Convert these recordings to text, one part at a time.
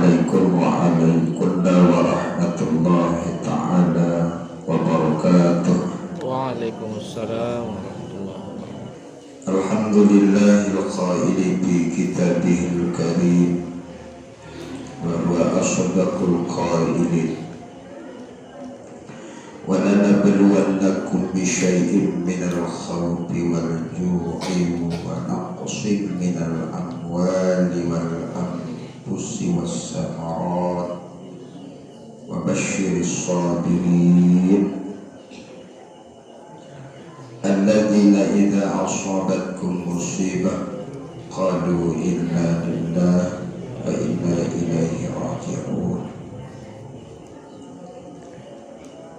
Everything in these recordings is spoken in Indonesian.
Assalamualaikum warahmatullahi ta'ala wabarakatuh. Waalaikumsalam warahmatullahi wabarakatuh. Alhamdulillahil qaili fi kitabihil karim wa huwa asdaqul qailin wa lanabluwannakum bi syai'in minal khawfi wal ju'i wa naqsin minal amwali wal anfusi was samarat wa basyiris sabirin alladzina idza asabatkum musibah qalu inna lillahi wa inna ilaihi raji'un.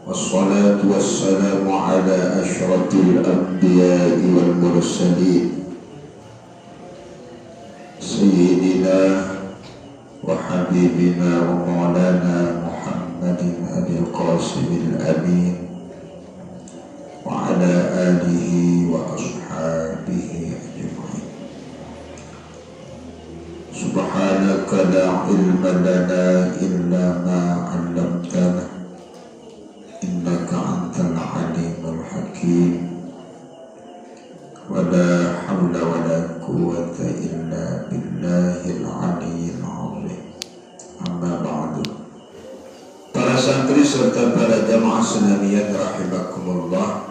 Wassalatu wassalamu ala asyrafil anbiya'i wal mursalin sayyidina wa habibina wa maulana Muhammadin abil qasimil amin wa ala alihi wa ashabihi ajma'in. Subhanaka la ilma lana illa ma 'allamtana innaka antal alimul hakim wa la hawla wa la quwwata illa billahil aliyyil azim. Amma ba'du. Para santri serta para jamaah senamiyah rahimakumullah,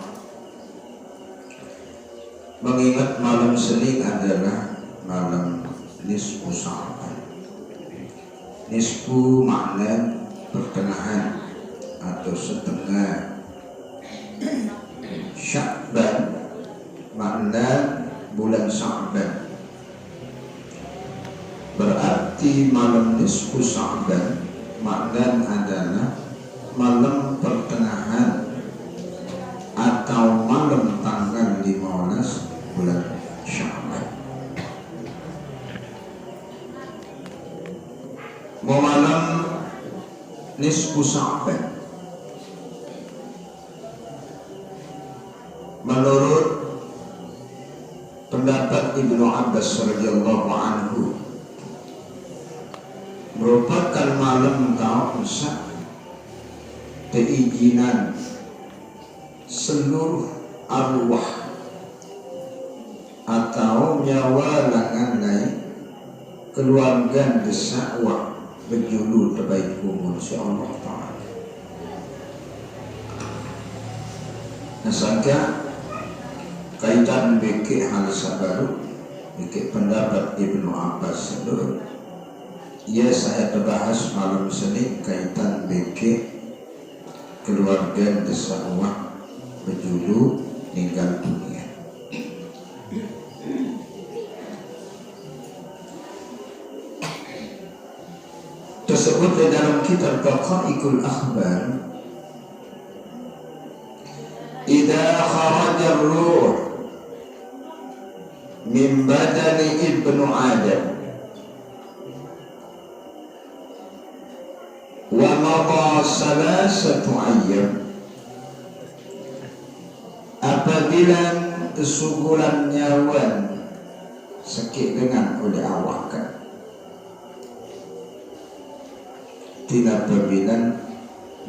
mengingat malam Senin adalah malam nisfu Sya'ban. Nisfu makna pertengahan atau setengah, Sya'ban makna bulan Sya'ban. Berarti malam nisfu Sya'ban makna adalah malam pertengahan atau malam tanggal 15 bulan Sya'ban. Malam nisfu Sya'ban menurut pendapat Ibnu Abbas radhiyallahu anhu merupakan malam tausa keizinan seluruh arwah atau nyawa langan lain keluarga desakwa berjulu terbaik umur si Allah Ta'ala. Nasangka kaitan beki hal sabaru beki pendapat Ibnu Abbas itu ya saya terbahas malam Senin kaitan beki keluarga desakwa berjulu meninggal dunia. Tersebut di dalam kitab Daqaiqul Akhbar, idza kharaja ar-ruh min badani ibnu Adam wa mada salasatu ayyam, apabila kesuburan nyawa sakit dengan oleh awakan tidak berbilang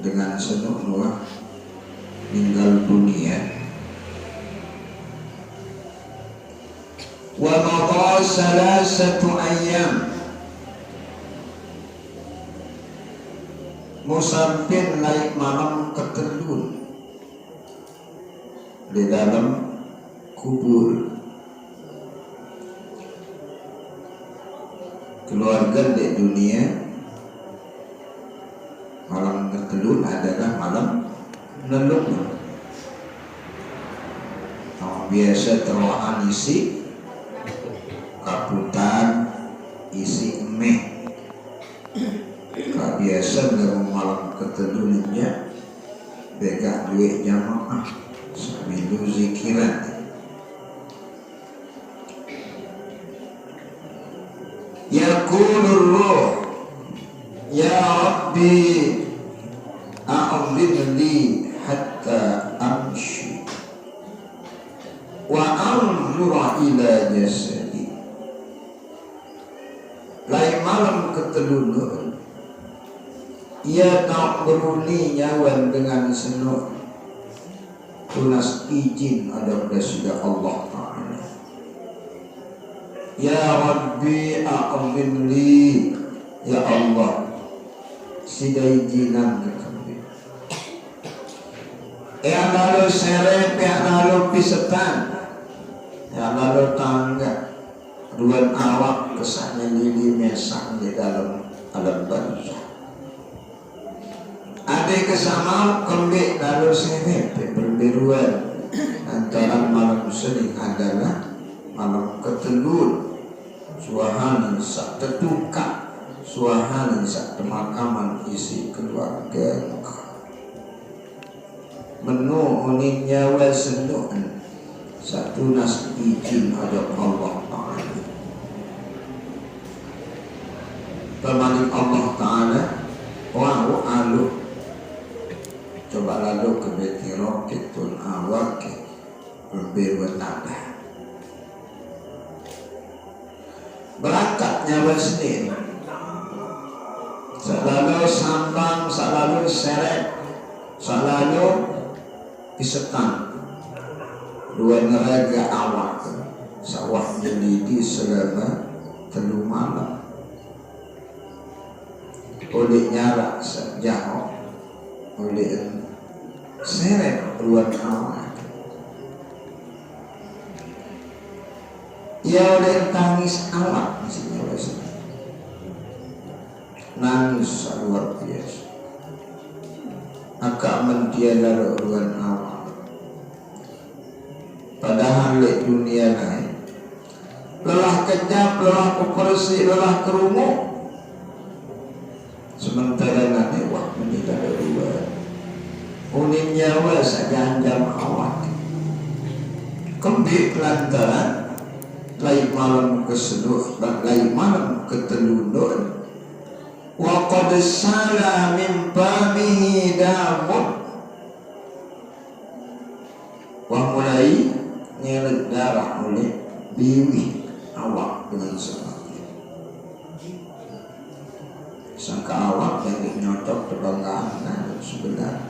dengan senuh nuah meninggal dunia, wa mada salasatu ayyam, musampin naik malam ketelun di dalam kubur. Keluarga di dunia malam ketelun adalah malam leluhur. Biasa terohan isi kaputan, isi emeh. Biasa dalam malam ketelunnya bega duit jamaah sambil zikiran. Yaqulur ruh ya Rabbi a'udhni hatta amshi wa anzura ila jasadi. Lain malam ketelunur ia tak beruni nyawan dengan senuk tunas izin ada sudah Allah Ta'ala. Ya Rabbi a'zimli, ya Allah sidai jinan kekambing. Ya lalu serep, ya lalu pisetan, ya lalu tangga ruan awak kesannya lili mesang di dalam alam barzah. Ada kesamaan kembali lalu serep perbiruan antara malam sening adalah malam ketelur, suahana sak tetuka, suahana sak pemakaman isi keluarga. Menu unik nyawa senduhan satu nas izin ada Allah Ta'ala. Pemanik Allah Ta'ala wa'u alu coba lalu ke betiro kitun awak berberuan nada berangkat nyawa sendiri selalu sambang, selalu seret, selalu pisetan dua neraga awak sawah jelidi selama telu malam oleh nyara sejauh oleh seret ruang awak ia oleh tangis awak misalnya nangis luar biasa agak mentiada ruang awak. Padahal di dunia lain lelah kejap, lelah kepersi, lelah kerumuk. Sementara nanti wah menikah dua unin nyawa sajanjam awak kembali pelantaran lain malam keseluruh dan lain malam ketelundun wa qad sala min famihi damun wa mulai nyelet darah oleh biwi awak dengan sebabnya sangka awak yang nyocok kebanggaan sebenarnya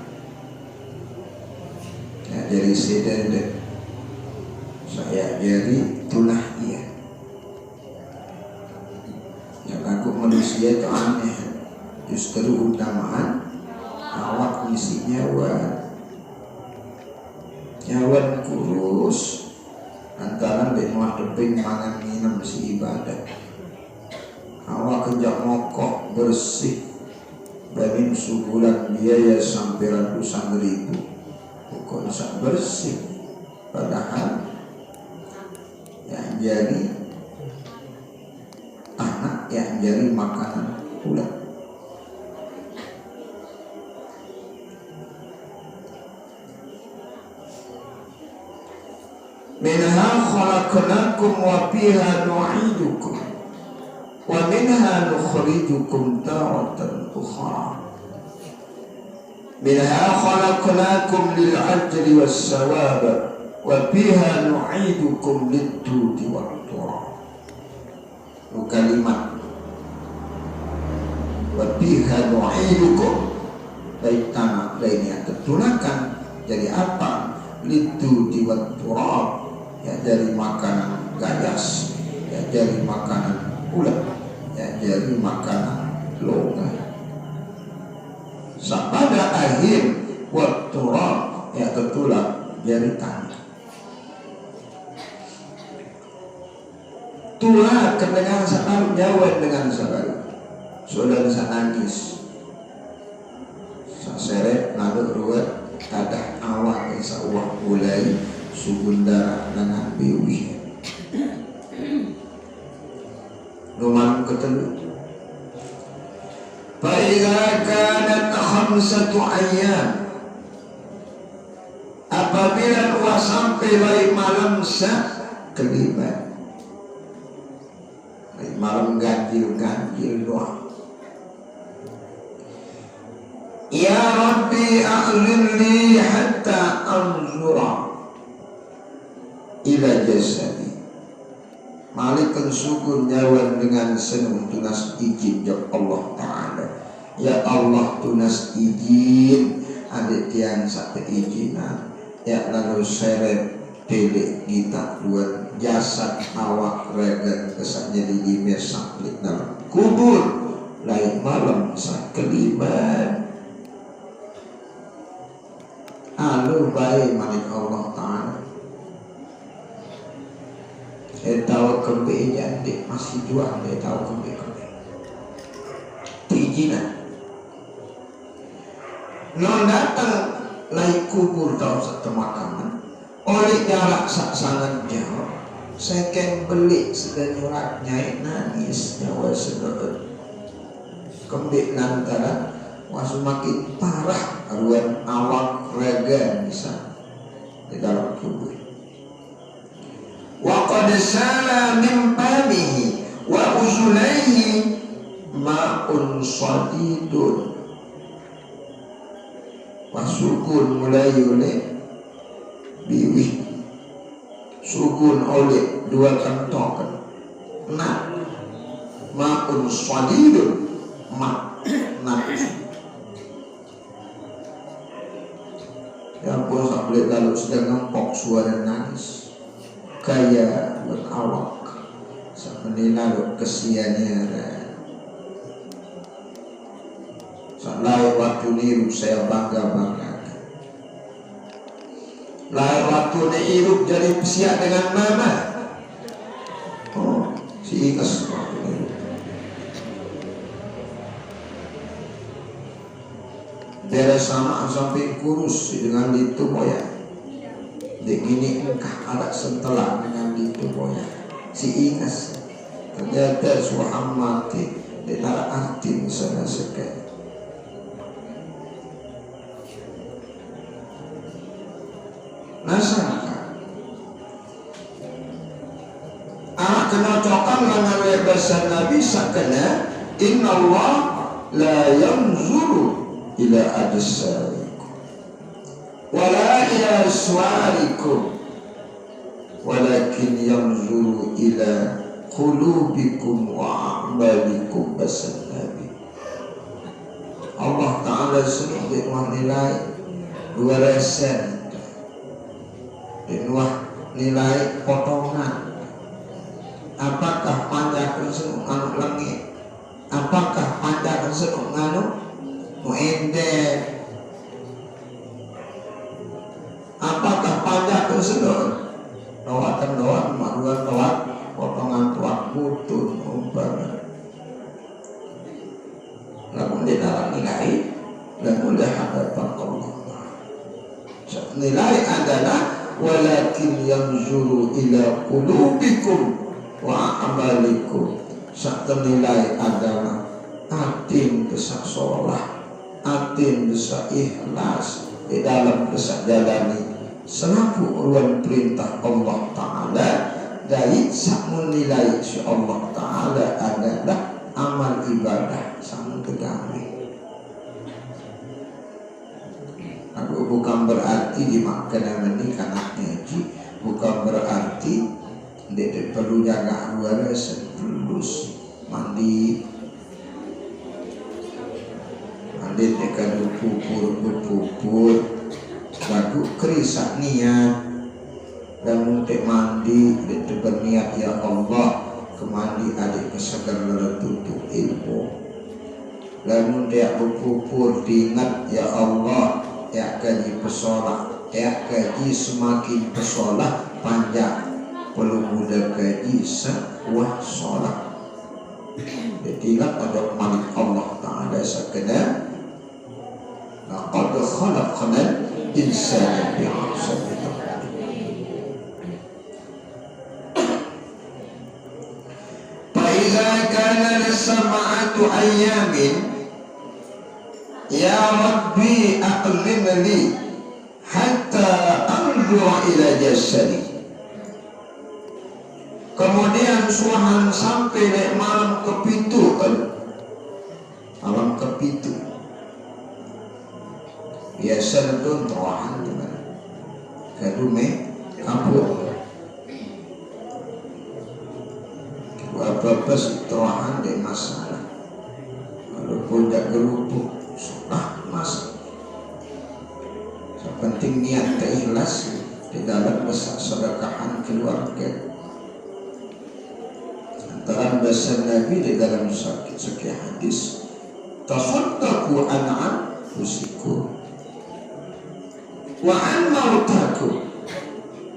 ya, jadi sedang saya jadi tulah ia yang aku manusia itu aneh justru utamaan awak isi nyawan kurus antara dengan teping mangan minum si ibadah awak kejak mokok bersih bamin sebulan biaya sampai ratusan ribu bukan bisa bersih padahal yang jadi anak yang jadi makanan pula. Minha khalaqnakum wa fiha nu'idukum wa minha nukhrijukum taratan ukhra. Minha khalaqnakum lil ajri was sawab wa fiha nu'idukum lid dudi wat turab. Kalimat wa fiha nu'idukum dari tanah lainnya tertunakan jadi apa? Lid dudi wat turab ya dari makanan gajas, ya dari makanan ulat, ya dari makanan logam. Pada akhir waktu ya tertular dari tanah. Tulah kedengaran sakal nyawa dengan sakal. Sudah bisa nangis. Saseret lalu ruwet kadah awak insawah mulai subundara dengan biwi rumah ketelu fa'idha kanat khamsatu ayyam apabila luas sampai baik malam kelima baik malam ganjil doa ya Rabbi a'limni hatta anzura ila jasadi malikan syukur nyawan dengan senang tunas izin ya Allah Ta'ala Ya Allah tunas izin adik tiang satu izinan ya lalu seret pilih kita buat jasad awak regen kesak jadi dimesak di dalam kubur lain malam sak kelima alu baik malik Allah Ta'ala tahu kembe jadi masih jual dia tahu kembe izinan non datang lai kubur tahu satu makanan oleh jarak sangat jauh saya kan beli sedang nyurat nyai nangis nyawa sedot kembali lantaran masih makin parah ruan awak rega bisa di dalam kubur wa qad sala min famihi wa uzulaihi ma'un sadidun wasukun mulai oleh biwih sukun oleh dua kantongan nak ma'un sadidun mak nak yang pun sampai lalu sedang ngempok suara nangis kaya buat awak sampai lalu kesiannya lain waktu niru saya bangga-banggakan lain waktu niru jadi siap dengan mama si ikas waktu niru beres sama sampai kurus dengan itu moya begini engkah ada sentelah dengan itu moya si ikas ternyata suami mati di dalam arti misalnya sekali nasangka anak kenocokan dengan lebasan Nabi sakana inna Allah la yanzuru ila ajsarikum wala ila suwarikum walakin yanzuru ila qulubikum wa a'malikum basan Nabi Allah Ta'ala sedih menilai 2% nilai potongan apakah panjang tersebut nganu langit apakah panjang tersebut nganu muendek apakah panjang tersebut lawatan maruan lawat potongan tuak butun umpama namun di dalam nilai dan mudah hadapan Allah nilai adalah walakin yanzuru ila qulubikum wa amalikum sak nilai adalah atin besak sholat atin besak ikhlas di dalam besak jalani selaku uruan perintah Allah Ta'ala dari sak menilai si Allah Ta'ala adalah amal ibadah sang tegami bukan berarti dimakan ini karena ngaji bukan berarti dia perlu jaga luar sebelus mandi dekat pupur lagu kerisak niat dan untuk mandi dia berniat ya Allah kemandi adik kesegar tutup ilmu lalu dia berpupur diingat ya Allah ya kaji pesolah ya kaji semakin pesolah panjang perlu mudah kaji sebuah solat tidak ada malik Allah Ta'ala sekedar laqad khalaqnal insana fi ahsani taqwim fa idza kana as-sam'atu ayyamin ya Rabbi aqlim li hatta anzura ila jasadi kemudian suahan sampai di malam kepitu malam kepitu biasa itu teruahan dengan kadume kabur apa-apa teruahan di masalah lalu walaupun tak gerupuk sunnah mas. Yang penting niat ikhlas di dalam sedekahan keluarga. Antara bahasa Nabi di dalam sekian hadis, tasaddaqu an anfusikum wa an mautakum.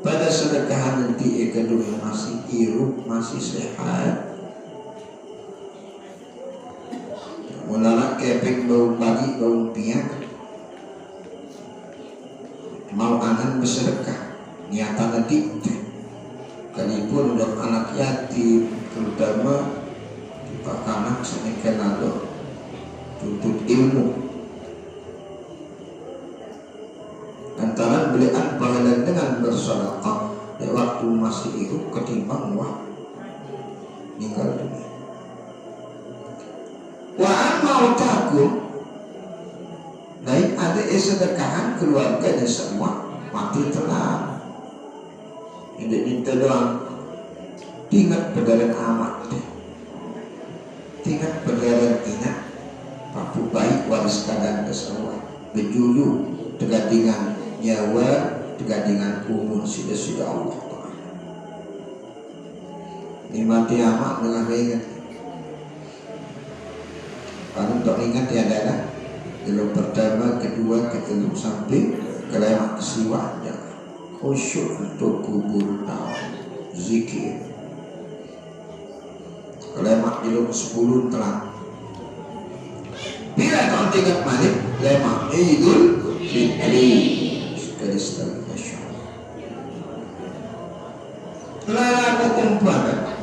Pada sedekahan nanti kedua masih hidup, masih sehat. Mulanya keping bau pagi bau piang, mau anak bersedekah, niatan nanti. Kalipun untuk anak yatim, terutama di pakanan senikan lalu tuntut ilmu. Antara belian pahala dengan bersedekah di waktu masih hidup ketimbang meninggal dunia. Wa mautakum, lain ada sedekahan keluarganya semua mati tenang. Ini minta doang. Ingat pedaran amat, ingat pedaran ingat papu baik waris kadang kesemua bejulu dengan nyawa dengan umur sudah Allah Ta'ala. Ini mati amat dengan ingat. Kalau untuk ingat ya adalah dulu pertama, kedua, ketiga sampai kelima kesiwanya khusyuk untuk kubur tahun zikir. Lemak dulu 10 telah. Bila kau tinggal balik lemak Idul Fitri sekali sekali masyaallah. Lalu umpama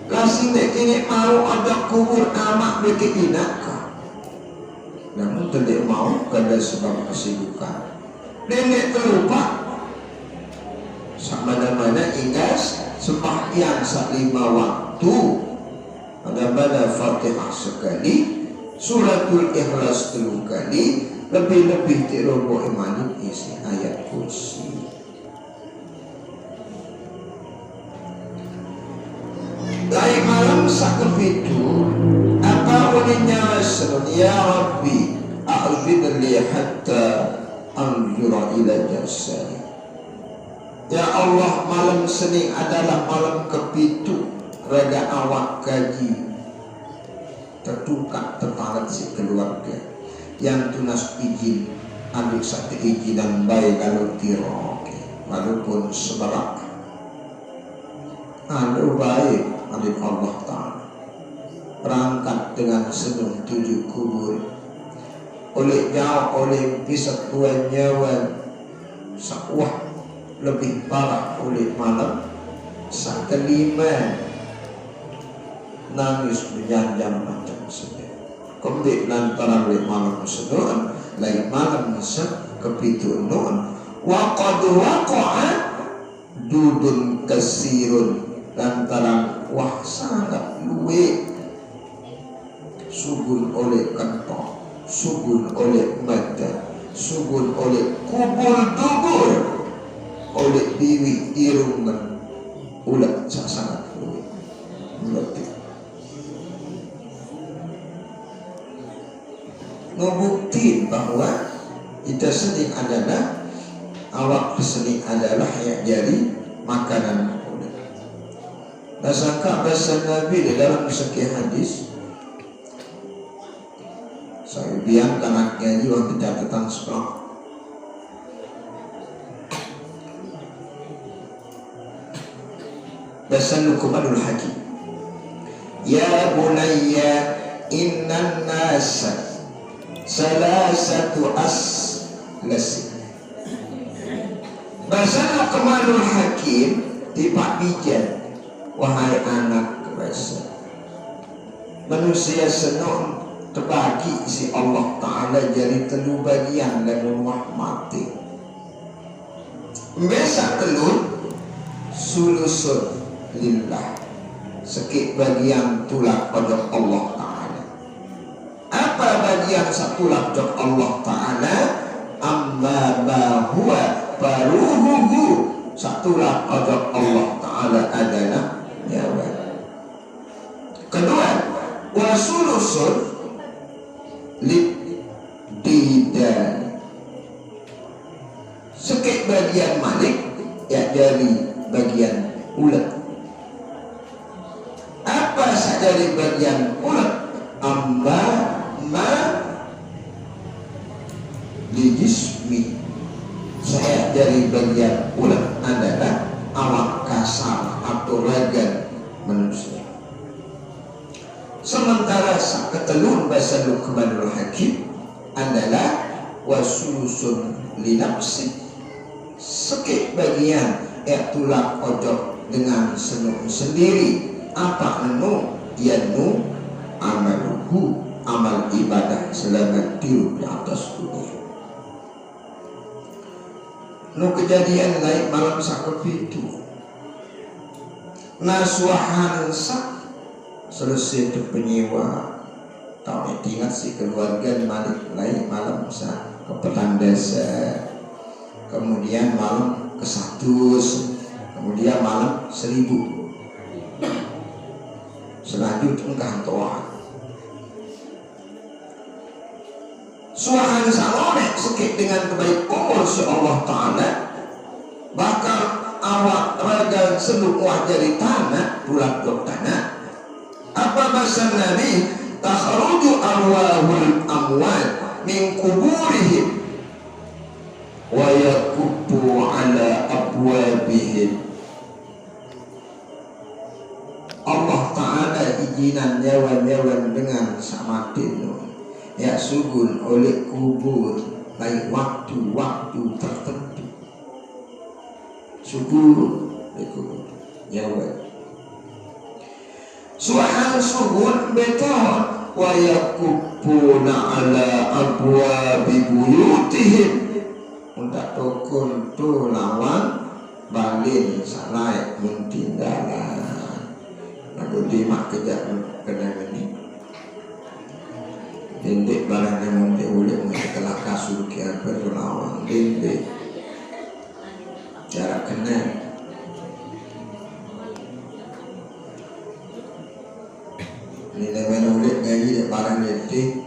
kasih ini mau ada kubur amak bikin inaka. Namun tidak mau karena sebab kesibukan. Nenek terlupa sama namanya ingas sembahyang sak 5 waktu. Pada Fatihah sekali, suratul Ikhlas 3 kali, lebih-lebih tirobo imani isi ayat kursi. Lain malam sakit itu, apa uninya wasallam, ya Rabbi, a'udzubillah hatta anjura ila jasadi. Ya Allah, malam Senin adalah malam kepitu. Raga awak kaji tertukar tertarik si keluarga yang tunas izin ambil satu izin dan baik kalau tiroke walaupun seberak anu baik alim Allah Ta'ala berangkat dengan senang 7 kubur oleh jauh oleh bisa tuan nyawa sakwah lebih parah oleh malam sak kelima nangis menyanjang macam saja. Kemudian lantaran malam sedon, lain malam masa kepitu non. Waqad waqa'a dudun kasirun lantaran wah sangat luwe sugun oleh kantong, sugun oleh mata, sugun oleh kubur dubur, oleh biwi irungan ulat sangat luwe. Berarti ngebuktiin bahwa kita sering adalah awak sering adalah yang jadi makanan kulit. Dasarkan bahasa Nabi di dalam sekian hadis. Saya biarkan anaknya juga catatan sekolah. Bahasa Luqmanul Hakim. Ya bunayya innan nasa salasatu aslasi. Bahasa Luqmanul Hakim tiba bijak. Wahai anak bahasa, manusia senang terbagi si Allah Ta'ala jadi telu bagian dan mati. Biasa telur sulusun lillah, sekit bagian tulak pada Allah Ta'ala. Apa bagian satulak pada Allah Ta'ala? Amma bahwa baruhuhu, satulak pada Allah Ta'ala adalah nyawa. Kedua, wasulusun lididani. Sekik bagian malik ya dari bagian ulet. Apa saja dari bagian ulet? Amma ma di jismi. Saya dari bagian ulet adalah awak kasar atau raga manusia. Sementara sak ketelun bahasa Luqmanul Hakim adalah wasulusun linapsi. Sekik bagian tulang ojok dengan senung sendiri. Apa anu yanu amaluhu, amal ibadah selama di atas dunia. Nu kejadian lain malam sakopi itu nasuahan sak selesai itu penyewa tahun tinggal si keluarga malik lain malam sa ke petang desa, kemudian malam ke 100, kemudian malam 1000. Selanjutnya kantoran suahan salone sekit dengan kebaik umur si Allah Ta'ala bakal awak raga seluk wajah di tanah pulang ke tanah. Apa bahasa Nabi? Takhruju arwahul amwat min kuburihim wa yakubbu ala abwabihim. Allah Ta'ala izinan nyawa-nyawa dengan samatin ya sugun oleh kubur baik waktu-waktu tertentu sugun kubur nyawa suahan sugun beton wa yakubuna ala abwabi buyutihim untuk tukun tu lawan balin salai muntindalan. Aku dimak kejap kena ini dendek barangnya mesti boleh telah kasur kia berlawan dendek jarak kena nilai menulis gaji barang dendek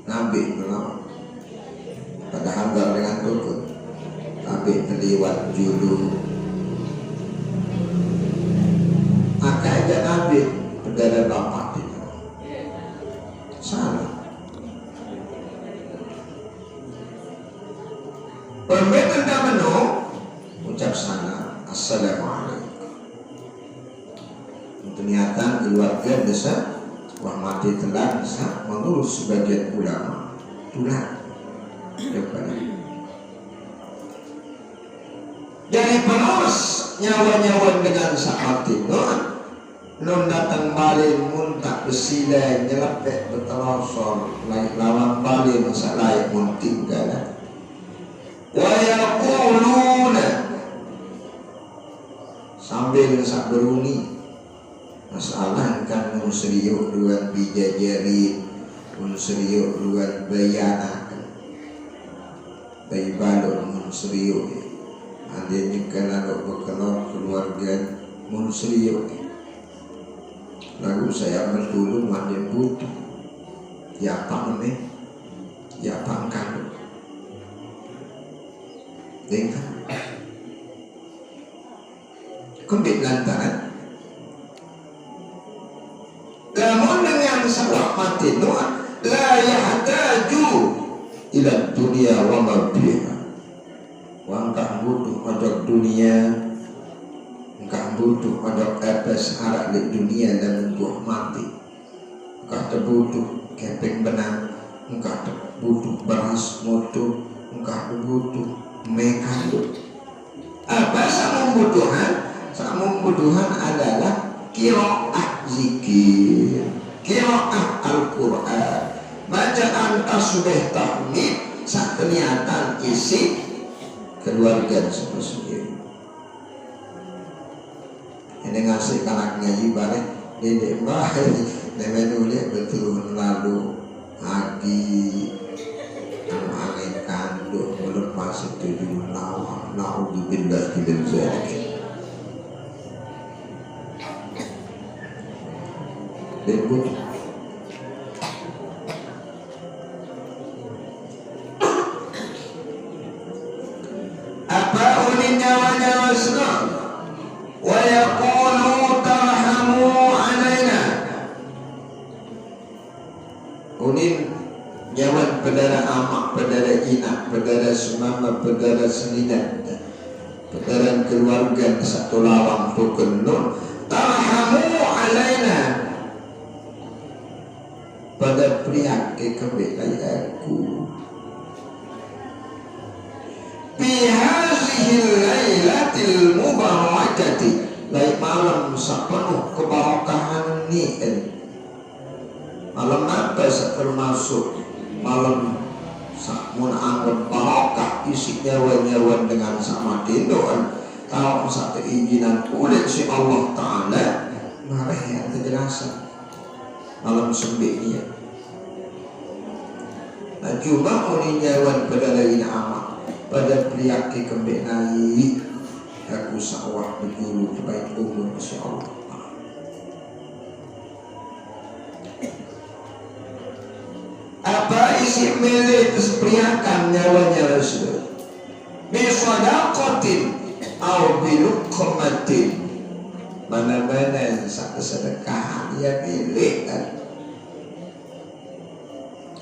nabi berlawan padahal gak dengan tukun nabi terliwat julu aja nabi berdara bapak itu salah. Perbedaan kamano ucap sana assalamualaikum. Untuk niatan keluarga desa wah mati telah bisa menurut sebagian ulama tulang daripada jadi penerus nyawa-nyawa dengan saat itu nun datang balik muntah bersila nyelepek berterosor lain lawan balik masa lain mun tinggal wa yaquluna sambil sak beruni masalah kan mun seriuk luan bijajari mun seriuk luan bayana bayi balok mun seriuk adanya kalau berkenal keluarga mun seriuk. Lalu saya bertulung wajah butuh ya apa namanya ya apa angkat dengan kembali lantaran namun dengan sebab mati nuan la yahtaju ila dunia wa ma biha wa angkat butuh pada dunia engkau butuh ada epes harap di dunia dan engkau mati. Engkau butuh keping benang, engkau butuh beras motor, engkau butuh mekandung. Apa sama membutuhan? Sama membutuhan adalah qiraah zikir, qiraah Al-Quran, bacaan tasbih tahmid, sak niatan isi keluarga sendiri. Ini ngasih kanak ngaji balik dedek mbak nemen nulis betul lalu lagi angin kandung melepas itu nawa naudzubillah min dzalik debut unin nyaman pedara amak, pedara inak, pedara semama, pedara senidan, pedara keluarga satu lawang tukun nun tarhamu alaina pada pria ke kebelai aku bihazihil lailatil mubarakati lai malam sapenuh keberkahan ni malam apa termasuk malam mun anggap barokah isi nyawa-nyawa dengan sama tindoan kalau satu keinginan kulit si Allah Ta'ala marah yang terjelasan malam sembihnya nah cuma uni nyawa pada lain amat pada priaki kembenai aku sawah berjulu terbaik umur si Allah. Apa isi milik keseperiakan nyawanya Rasul bisadaqatin au biluqmatin mana-mana yang satu sedekah ya milik kan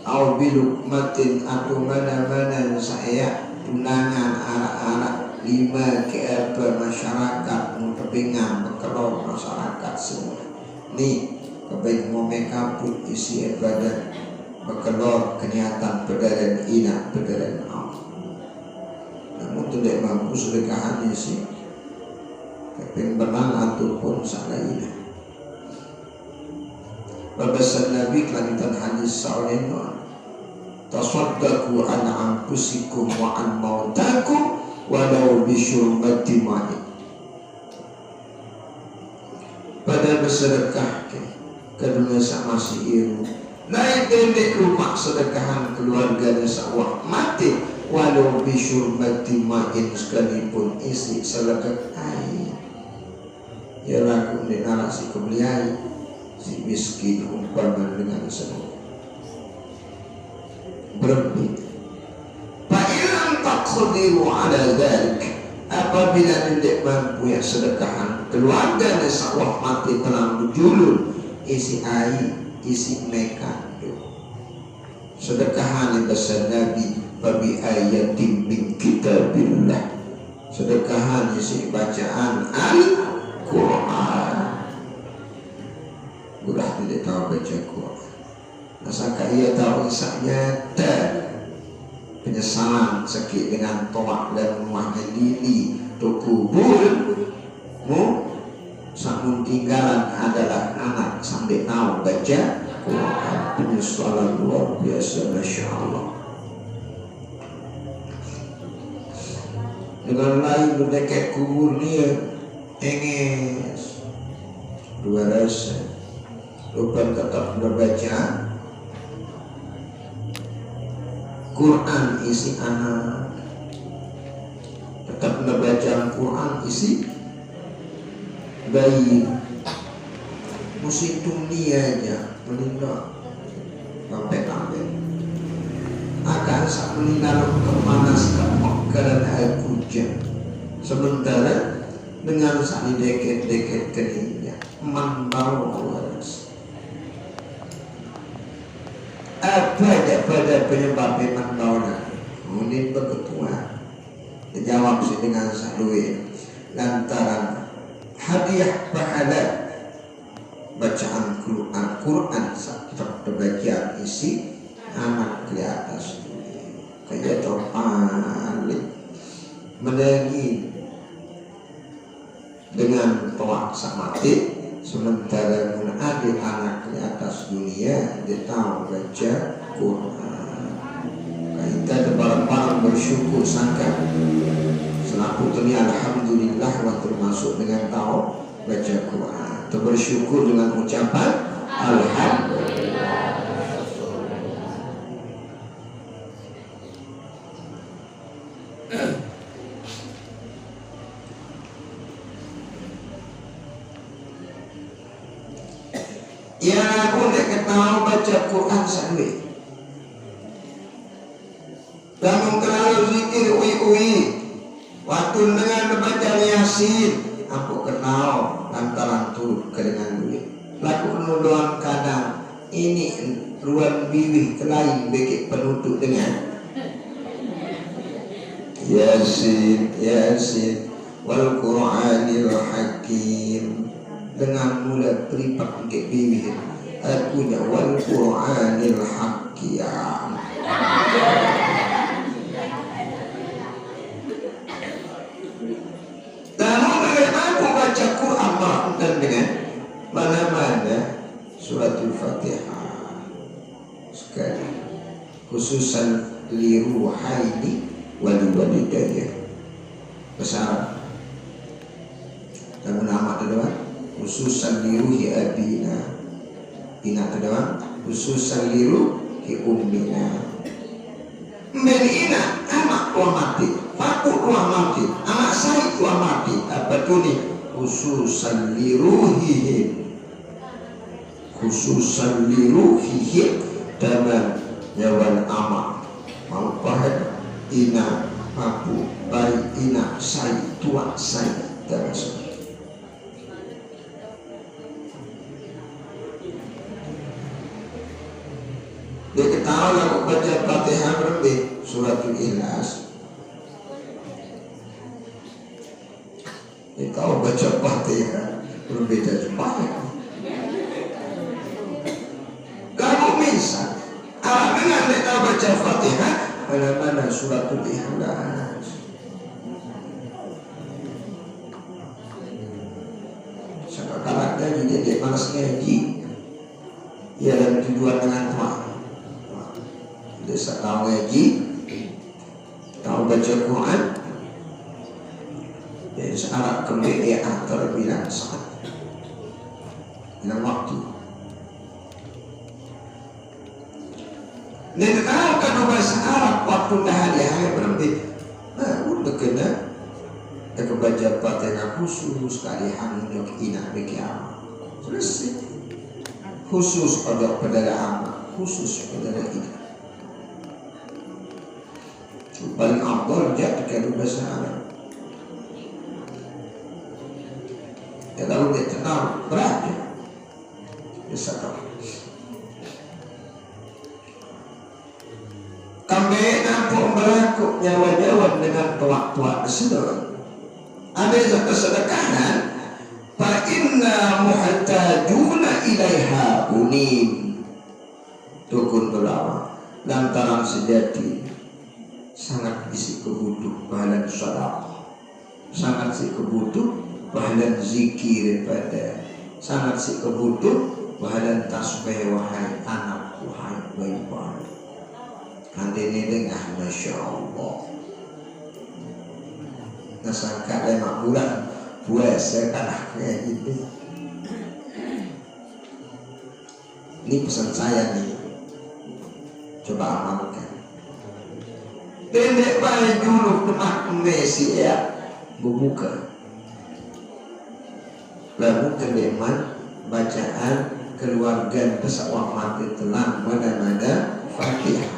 au biluqmatin atau mana-mana yang saya tunangan anak-anak 5 ke apa masyarakat mengkepingan berkelor masyarakat semua ni kebaik mau mekaput isi ibadah berkelor kenyataan pedaran ina pedaran am namun tidak mampu sedekahannya sih keping benang ataupun salah ina berpesan Nabi kelanjutan hadis sa'ulina tasaddaqu an anfusikum wa an mautakum walau bisyurbati ma'i pada bersedekah ke dunia sama si iru lain pendek rumah sedekahan keluarga sawah mati walau bisyurbati ma'in sekalipun isi selegak air ya lagu di narasi kebeliai si miskin umpama dengan semua berlebih fa'ilam taqdiru ala dhalik apabila tidak mampu ya sedekahan keluarga sawah mati telah berjulur isi air isi mereka sedekahan besar Nabi babi ayatin min kitabillah sedekahan isi bacaan Al-Quran udah tidak tahu baca Quran nasangka ia tahu nyata penyesalan sakit dengan tolak dan rumahnya lili tukubur mu samun tinggalan adalah anak sampai tahu baca Quran penyesalan luar biasa Masya Allah dengan lain mendekat kubur ni enges dua rasa lupa tetap berbaca Quran isi anak tetap membaca Quran isi bayi musim dunia aja meninggal sampai akan sak meninggal kemanas kemakaran air hujan sementara dengan saling deket-deket keningnya membawa waras apa pada penyebab memang baunya mungkin berketua dijawab sih dengan salui lantaran hadiah pahala bacaan Quran saat terbagian isi anak di atas dunia kayak terpaling menagi dengan toak mati sementara ada anak di atas dunia dia tahu baca Quran kita barang-barang bersyukur sangka selaku dunia alhamdulillah wa termasuk dengan tahu baca Quran bersyukur dengan ucapan alhamdulillah ya aku nak tahu baca Quran sendiri namun kalau zikir ui waktu dengan baca Yasin aku kenal lantaran turut dengan duit laku nuduhan kadang ini ruang biwih kelain bagi penutup dengan Yasin, Yasin, wal Qur'anil Hakim, dengan mula peripak ke biwih artinya wal Qur'anil Hakim. Dan aku baca Quran melakukan dengan mana-mana suratul Fatihah sekali, khususan li ruhaini wal walidayah besar dan nama adalah khususan li ruhi abina ina adalah khususan li ruhi ummina menina anak tua mati aku tua mati anak saya tua mati apa tuh nih khususan li ruhihim khususan li ruhihim dalam nyawan amak mau paham ina aku baik ina saya tua saya dan dia ketahui aku baca Fatihah berarti suratul Ikhlas. Dia tahu baca Fatihah berbeda jemaah. Kamu misal dengan kita baca Fatihah mana-mana suratul Ikhlas. Sekarang ngaji dia malas ngaji. Ya dan tujuan dengan Tuhan. Dia tahu ngaji, tahu baca Quran. Dan sekarang kemudian terbilang saat dalam waktu. Dan kalau kan bahasa Arab waktu dah hari-hari berarti udah kena kita baca Fatihah khusus kali hanya ina bekiam selesai khusus pada amal khusus pada ina paling afdal jadi kalau bahasa Arab ya lalu dia kenal berapa bisa tahu kami nampak berlaku nyawa-nyawa dengan tuak-tuak sedang ada kesedekahan fa inna muhtajuna ilaiha unim tukun belawa lantaran sejati sangat isi kebutuh bahan sedekah sangat si kebutuh bahan zikir daripada sangat si kebutuh bahan tasbih wahai anak wahai bayi-bayi nanti ini dengan Masya Allah nasangka ada 5 bulan puasa kalah kayak gitu. Ini pesan saya nih, coba amalkan. Pendek baik dulu teman Messi ya buka lalu kedeman bacaan keluarga pesawat mati telah mana-mana Fatihah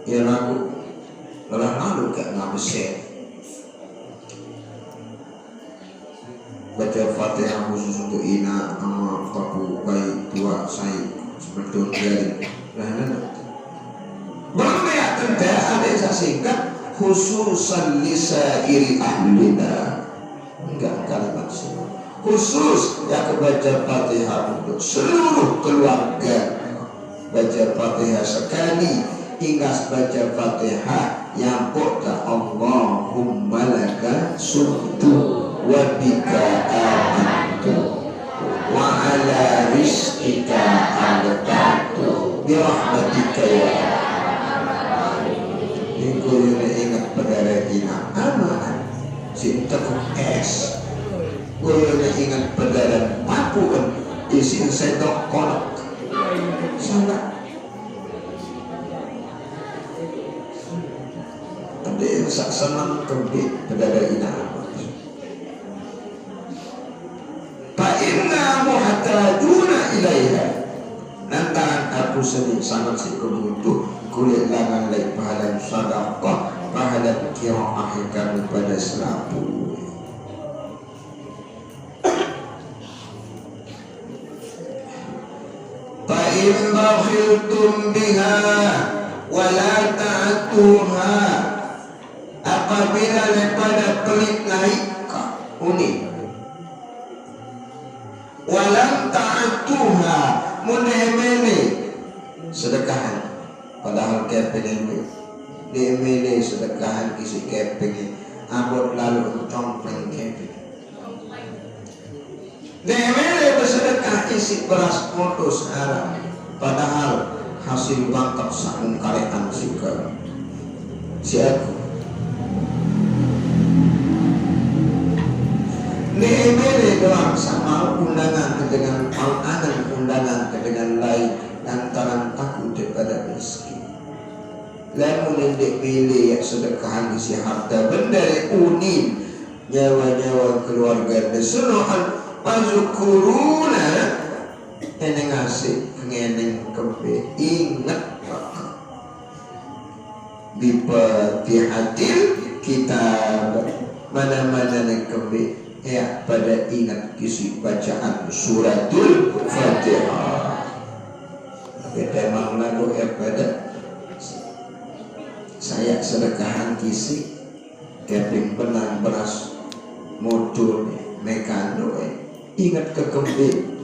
ya lagu lalu gak ngabesir baca Fatihah khusus untuk ina sama papu bayi tua saya sebetulnya bermaya tenda ada yang singkat khususan lisairi ahlina enggak kalimat semua khusus yang baca Fatihah untuk seluruh keluarga baca Fatihah sekali hingga baca Fatihah yang kota Allahumma laka sumtu wa bika amantu wa ala rizqika alqatu bi rahmatika ya Iku yang ingat pada ina aman cinta ku es gue yang ingat pada papuan isi sedok kolak sangat tapi sak senang terbit pada ina fa inna muhtajuna ilaiha lantaran aku sedih sangat si kebutuh kulit langan lain pahala sedekah pahala qiraah kami pada selapu in bakhiltum biha wa la ta'tuha, apabila daripada pelit naik unik walam ta'tuha munemene sedekahan, padahal kepengin demene sedekahan kisi kepengin abot lalu compleng kepeng demene bersedekah isi beras motos haram, padahal hasil bangkak sakung karetan sikap si aku demene doang sama undangan dengan panganan undangan dengan lain lantaran takut daripada miskin. Lamun indek pilih yang sedekahan isi harta benda unin nyawa-nyawa keluarga desunuhan pazukuruna eneng asik ngeneng kepe ingat maka bifatihatil kitab mana-mana neng kepe ya pada ingat kisi bacaan suratul Fatihah. Kita memang lagu ya pada saya sedekahan kisi keping benang beras motor mekano ingat kekembe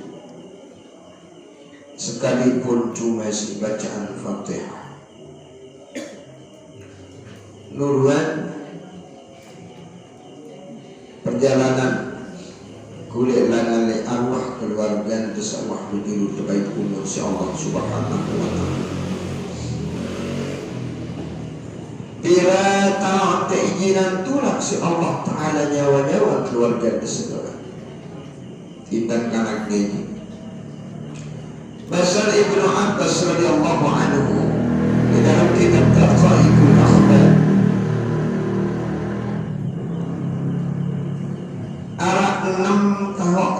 sekalipun cuma si bacaan Fatihah. Nuruan perjalanan kulit langan arwah keluarga desawah menuju terbaik umur si Allah subhanahu wa ta'ala. Bila taat keinginan tulak si Allah ta'ala nyawa-nyawa keluarga desawah tindak kanak ini. Basal Ibnu Abbas radhiyallahu anhu di dalam kitab Taqa'iqul Akhbar arah 6 tahun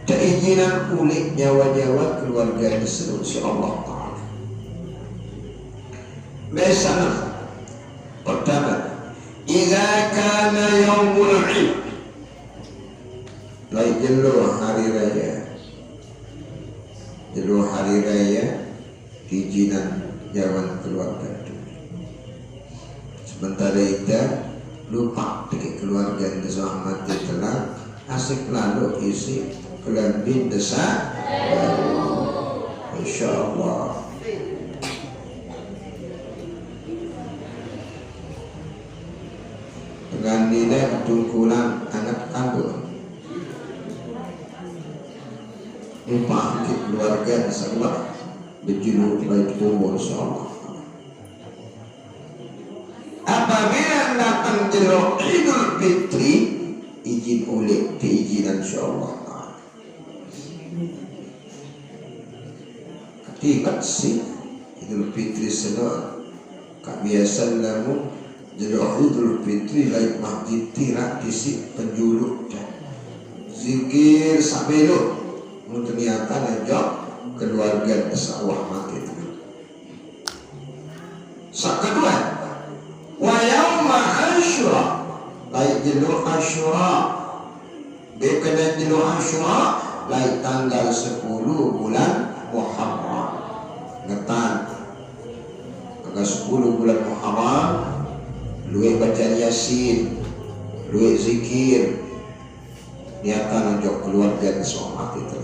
keinginan kulit nyawa-nyawa keluarga desawah si Allah ta'ala. Biasanya pertama idza kana yaumul 'id lai jelo hari raya keizinan jawan keluarga itu. Sementara itu lupa dengan keluarga yang disahmati telah asik lalu isi kelambin desa insyaallah. Dengan nilai tungkulan anak kandung lupa keluarga insyaallah berjuluk baik umur insyaallah. Apabila datang jero Idul Fitri izin oleh keizinan insyaallah ta'ala. Ketika si Idul Fitri sedang kebiasaan namun jero Idul Fitri lain masjid tirak isi penjuluk zikir sabelo ternyata najak keluarga desawah mati itu. Sak kedua wa yauma asyura lain jelo asyura bekana jelo asyura lain tanggal 10 bulan Muharram ngetan tanggal 10 bulan Muharram luwe baca Yasin luwe zikir niatan najak keluarga desawah mati itu.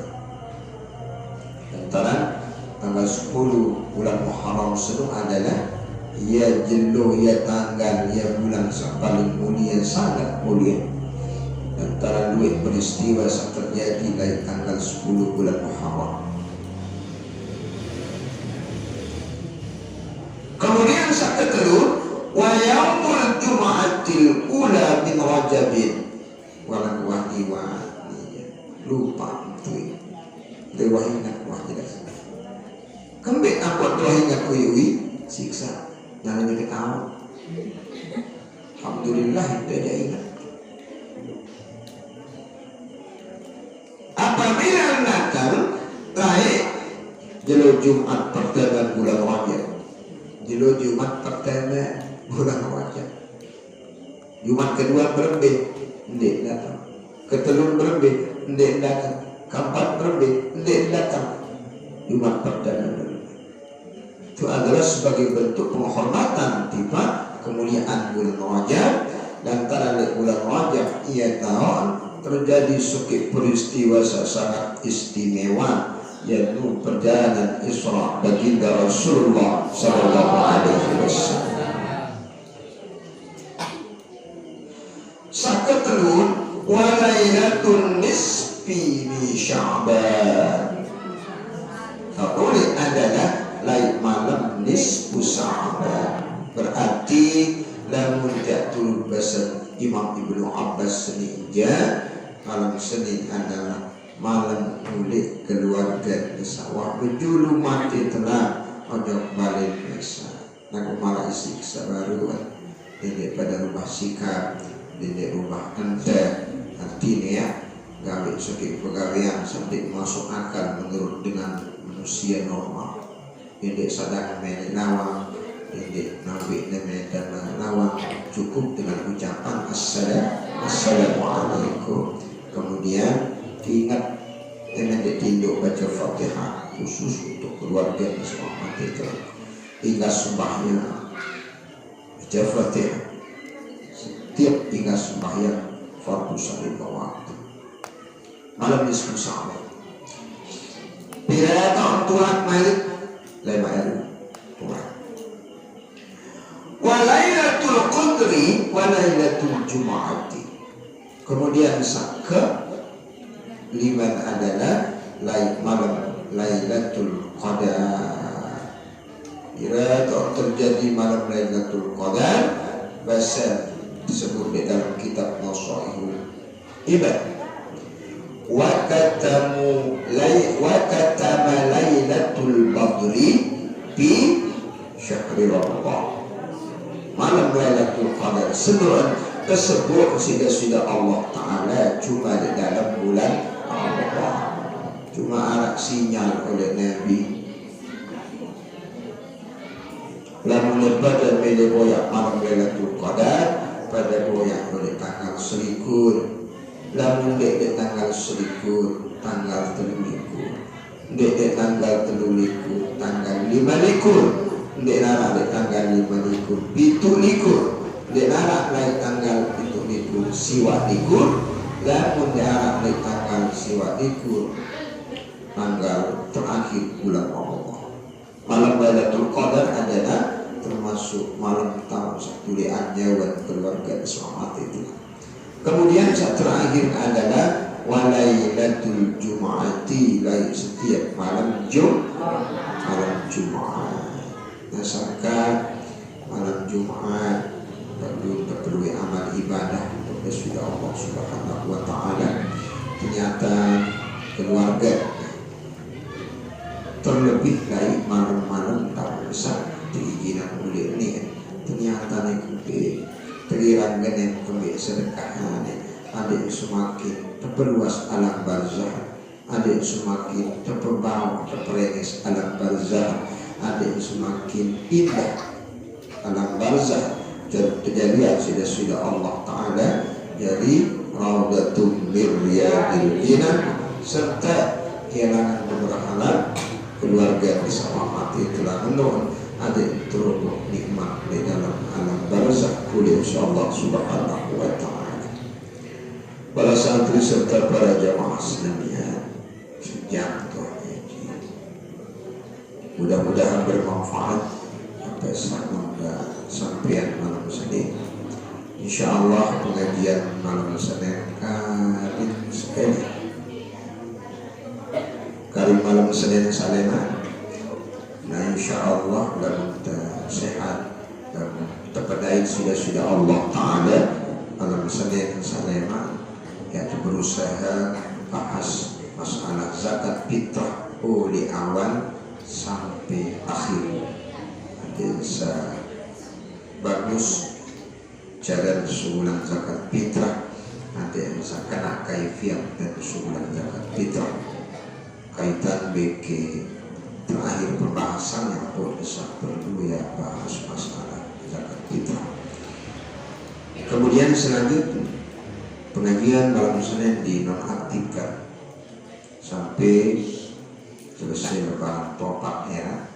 Antara tanggal 10 bulan Muharram itu adalah ya jelo ya tanggal ya bulan yang paling mulia sangat mulia. Antara dua peristiwa yang terjadi dari tanggal 10 bulan Muharram. Kemudian yang kedua wa yaumul jum'atil ula min Rajabin walan wahdi wa lupa itu. Dewa ingat wah jelas. Kembali apa doa ingat kui siksa yang ini tahu. Alhamdulillah itu aja ingat. Apabila datang lahir jelo Jumat pertama bulan Rajab, jelo Jumat pertama bulan Rajab, Jumat kedua berembih, ndek datang. Ketelur berembih, ndek datang. Keempat berembih, ndek datang. Jumat perdana. Itu adalah sebagai bentuk penghormatan tiba kemuliaan bulan Rajab. Dan karena bulan Rajab ia tahu terjadi suatu peristiwa sangat istimewa, yaitu perjalanan Isra baginda Rasulullah sallallahu alaihi wasallam. Sakatun wa lailatul nisfi min Sya'ban. Oleh adalah malam nisfu Sya'ban. Berarti lamun jatuh bahasa Imam Ibnu Abbas senija malam Senin adalah malam mulik keluarga sawah berjulu mati telah ojok balik mesa. Nak malah isiksa baru ini pada rumah sikap di rumah ente artinya ya gawe sakit pegawaian sampai masuk akal menurut dengan manusia normal. Ini sadar menawang, ini nabi dan menawang cukup dengan ucapan assalamualaikum. Kemudian ingat dengan ditinduk baca Fatihah khusus untuk keluarga semua mati itu. Hingga sembahyang baca Fatihah. Setiap hingga sembahyang fardu salat waktu. Malam nisfu Sya'ban. Bila tahun Tuhan Malik lima hari Tuhan. Wa lailatul qadri wa lailatul jumu'ati. Kemudian saka lima adalah malam Lailatul Qadar. Bila terjadi malam Lailatul Qadar, bahasa disebut di dalam kitab Nasaihul Ibad. Wa katama Lailatul Badri fi syahri Ramadan. Malam Lailatul Qadar tersebut sudah Allah Ta'ala cuma di dalam bulan Ramadan. Cuma ada sinyal oleh Nabi lamun pada mele boyak malam Lailatul Qadar pada boyak oleh tanggal selikur. Lamun dek tanggal selikur tanggal telulikur, dek tanggal telulikur tanggal 5 likur, dek nara dek tanggal 5 likur 7 likur, dek nara naik tanggal 7 likur siwa likur, lamun dek nara naik tanggal siwa likur tanggal terakhir bulan Ramadan. Malam Lailatul Qadar adalah termasuk malam tahun satulian nyawa keluarga selamat itu. Kemudian saat terakhir adalah walailatul jumu'ati, setiap malam Jumat. Nasangka malam Jumat perlu amal ibadah untuk sudah Allah Subhanahu wa Ta'ala. Ternyata keluarga terlebih dari malam-malam tahun besar diizinkan oleh ini. Ternyata nih teriran genem kembali sedekah adik semakin terperluas alam barzah, adik semakin terperbawa terperenges alam barzah, adik semakin indah alam barzah. Kejadian sudah Allah Ta'ala jadi raudatum min riyadil jinan, serta kehilangan berhala keluarga bersama mati telah menurun ada terubuk nikmat di dalam alam barzakh oleh Allah Subhanahu wa Ta'ala. Para santri serta para jamaah sekalian, sejam mudah-mudahan bermanfaat sampai sampai malam Senin. Insyaallah pengajian malam Senin kali malam Senin Salema. Nah insyaallah dalam sehat dan terpedai sudah Allah Ta'ala malam Senin Salema yaitu berusaha bahas masalah zakat fitrah dari awal sampai akhir. Bisa bagus cara usulan zakat fitrah, nanti bisa kena kaifiat dan usulan zakat fitrah kaitan BK terakhir pembahasan yang bisa perlu ya bahas masalah zakat fitrah. Kemudian selanjutnya pengajian malam Senin dinonaktifkan sampai selesai lebaran topak ya